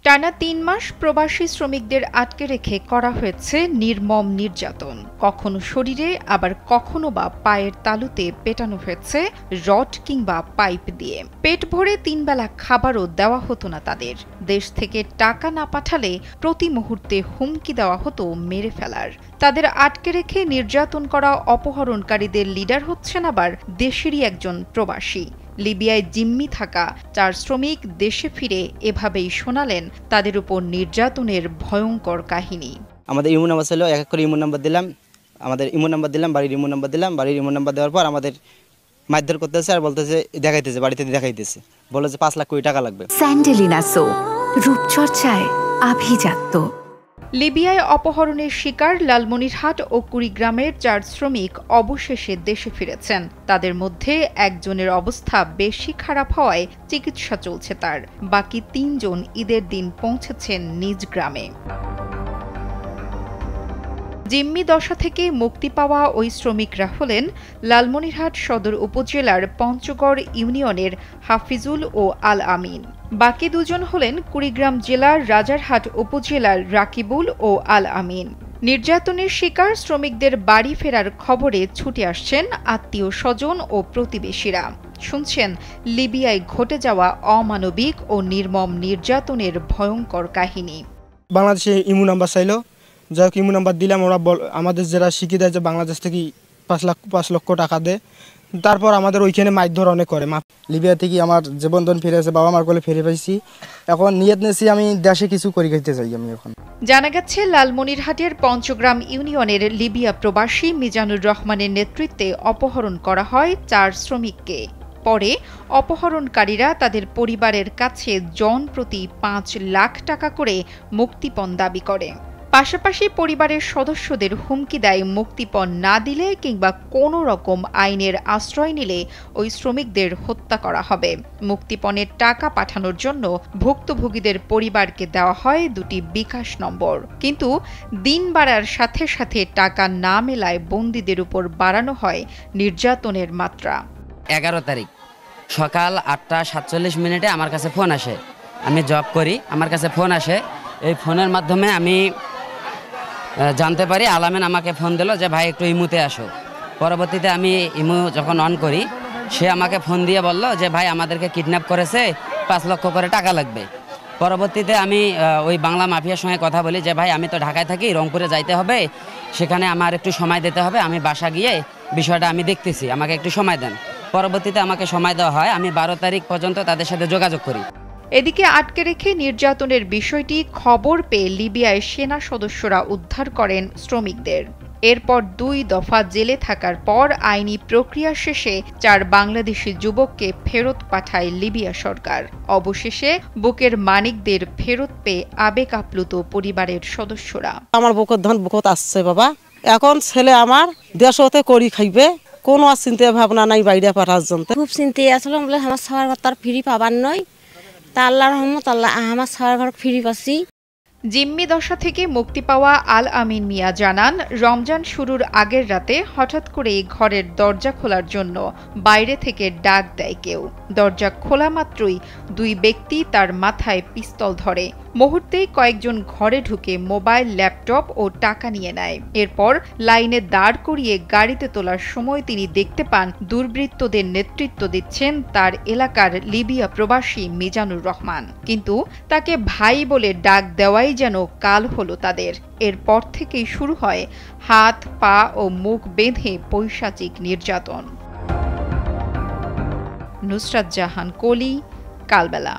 টানা ৩ মাস প্রবাসী শ্রমিকদের আটকে রেখে করা হয়েছে নির্মম নির্যাতন। কখনো শরীরে আবার কখনো বা পায়ের তালুতে পেটানো হয়েছে রড কিংবা পাইপ দিয়ে। পেট ভরে ৩ বেলা খাবারও দেওয়া হতো না তাদের। দেশ থেকে টাকা না পাঠালে প্রতি মুহূর্তে হুমকি দেওয়া হতো মেরে ফেলার। তাদের আটকে রেখে নির্যাতন করা অপহরণকারীদের লিডার হচ্ছেন আবার দেশেরই একজন প্রবাসী। লিবিয়ায় জিম্মি থাকা ৪ শ্রমিক দেশে ফিরে এভাবেই শোনালেন তাদের উপর নির্যাতনের ভয়ঙ্কর কাহিনী। আমাদের ইমো নাম্বার ছিল, এক এক করে ইমো নাম্বার দিলাম, আমাদের ইমো নাম্বার দিলাম, বাড়ির ইমো নাম্বার দিলাম। বাড়ির ইমো নাম্বার দেওয়ার পর আমাদের মারধর করতেছে আর বলতেছে দেখাইতেছে, বাড়িতে দেখাইতেছে, বলে যে ৫ লাখ কোটি টাকা লাগবে। স্যান্ডেলিনা সো, রূপচর্চায় আভিজাত্য। লিবিয়ায় অপহরণের শিকার লালমনিরহাট ও কুড়িগ্রামের ৪ শ্রমিক অবশেষে দেশে ফিরেছেন। তাদের মধ্যে একজনের অবস্থা বেশি খারাপ হওয়ায় চিকিৎসা চলছে তার। বাকি ৩ জন ঈদের দিন পৌঁছেছেন নিজ গ্রামে। জিম্মি দশা থেকে মুক্তি পাওয়া ওই শ্রমিকরা হলেন লালমনিরহাট সদর উপজেলার পঞ্চগড় ইউনিয়নের হাফিজুল ও আল আমিন। বাকি ২ জন হলেন কুড়িগ্রাম জেলার রাজারহাট উপজেলার রাকিবুল ও আল আমিন। নির্যাতনের শিকার শ্রমিকদের বাড়ি ফেরার খবরে ছুটে আসছেন আত্মীয় স্বজন ও প্রতিবেশীরা। শুনছেন লিবিয়ায় ঘটে যাওয়া অমানবিক ও নির্মম নির্যাতনের ভয়ঙ্কর কাহিনী। বাংলাদেশে ইমো নাম্বার চাইলো, যাই হোক ইমো নাম্বার দিলাম। ওরা আমাদের যারা শিখিয়ে দেয় যে বাংলাদেশ থেকে ৫ লক্ষ টাকা দেয়। তারপর আমাদের ওইখানে মারধর অনেক করে। লিবিয়া থেকে আমার জীবনধন ফিরে আছে, বাবা মার কোলে ফিরে পাইছি। এখন নিয়ত নিয়েছি আমি দেশে কিছু করে খেতে চাই। আমি এখন জানা গেছে লালমনিরহাটের পঞ্চগ্রাম ইউনিয়নের লিবিয়া প্রবাসী মিজানুর রহমানের নেতৃত্বে অপহরণ করা হয় ৪ শ্রমিককে। পরে অপহরণকারীরা তাদের পরিবারের কাছে জন প্রতি ৫ লাখ টাকা করে মুক্তিপণ দাবি করে। পাশাপাশি পরিবারের সদস্যদের হুমকি দেয় মুক্তিপণ না দিলে কিংবা কোনো রকম আইনের আশ্রয় নিলে ওই শ্রমিকদের হত্যা করা হবে। মুক্তিপণের টাকা পাঠানোর জন্য ভুক্তভোগীদের পরিবারকে দেওয়া হয় ২টি বিকাশ নম্বর। কিন্তু দিন বাড়ার সাথে সাথে টাকা না মেলায় বন্দীদের উপর বাড়ানো হয় নির্যাতনের মাত্রা। ১১ তারিখ সকাল ৮টা ৪৭ মিনিটে আমার কাছে ফোন আসে। আমি জব করি, আমার কাছে ফোন আসে। এই ফোনের মাধ্যমে আমি জানতে পারি আলামিন আমাকে ফোন দিল যে ভাই একটু ইমুতে আসো। পরবর্তীতে আমি ইমু যখন অন করি, সে আমাকে ফোন দিয়ে বলল যে ভাই আমাদেরকে কিডন্যাপ করেছে, ৫ লক্ষ করে টাকা লাগবে। পরবর্তীতে আমি ওই বাংলা মাফিয়ার সঙ্গে কথা বলি যে ভাই আমি তো ঢাকায় থাকি, রংপুরে যাইতে হবে, সেখানে আমার একটু সময় দিতে হবে, আমি বাসা গিয়ে বিষয়টা আমি দেখতেছি, আমাকে একটু সময় দেন। পরবর্তীতে আমাকে সময় দেওয়া হয়। আমি ১২ তারিখ পর্যন্ত তাদের সাথে যোগাযোগ করি। এদিকে আটকে রেখে নির্যাতনের বিষয়টি খবর পেয়ে লিবিয়ায় সেনা সদস্যরা উদ্ধার করেন শ্রমিকদের। এরপর ২ দফা জেলে থাকার পর আইনি প্রক্রিয়া শেষে ৪ বাংলাদেশি যুবককে ফেরত পাঠায় লিবিয়া সরকার। অবশেষে বুকের মানিকদের ফেরত পেয়ে আবেগ আপ্লুত পরিবারের সদস্যরা। আমার বুকের ধন বুকত আসছে বাবা, এখন ছেলে আমার দেশ হতে করি খাইবে, কোনো আর চিন্তা ভাবনা নাই বাইরে পাঠার জন্য। খুব চিন্তা আসলে বলে আমার সবার ঘর তার ফ্রি পাবার নয়, তা আল্লাহর রহমত আল্লাহ আমার সবার ঘর ফ্রি পাচ্ছি। জিম্মি দশা থেকে মুক্তি পাওয়া আল আমিন মিয়া জানান, রমজান শুরুর আগের রাতে হঠাৎ করেই ঘরের দরজা খোলার জন্য বাইরে থেকে ডাক দেয় কেউ। দরজা খোলা মাত্রই ২ ব্যক্তি তার মাথায় পিস্তল ধরে। মুহূর্তেই কয়েকজন ঘরে ঢুকে মোবাইল, ল্যাপটপ ও টাকা নিয়ে নেয়। এরপর লাইনে দাঁড় করিয়ে গাড়িতে তোলার সময় তিনি দেখতে পান দুর্বৃত্তদের নেতৃত্ব দিচ্ছেন তার এলাকার লিবিয়া প্রবাসী মিজানুর রহমান। কিন্তু তাকে ভাই বলে ডাক দেওয়াই যেন কাল হলো তাদের। এরপর থেকেই শুরু হয় হাত, পা ও মুখ বেঁধে পৈশাচিক নির্যাতন। নুসরাত জাহান কলি, কালবেলা।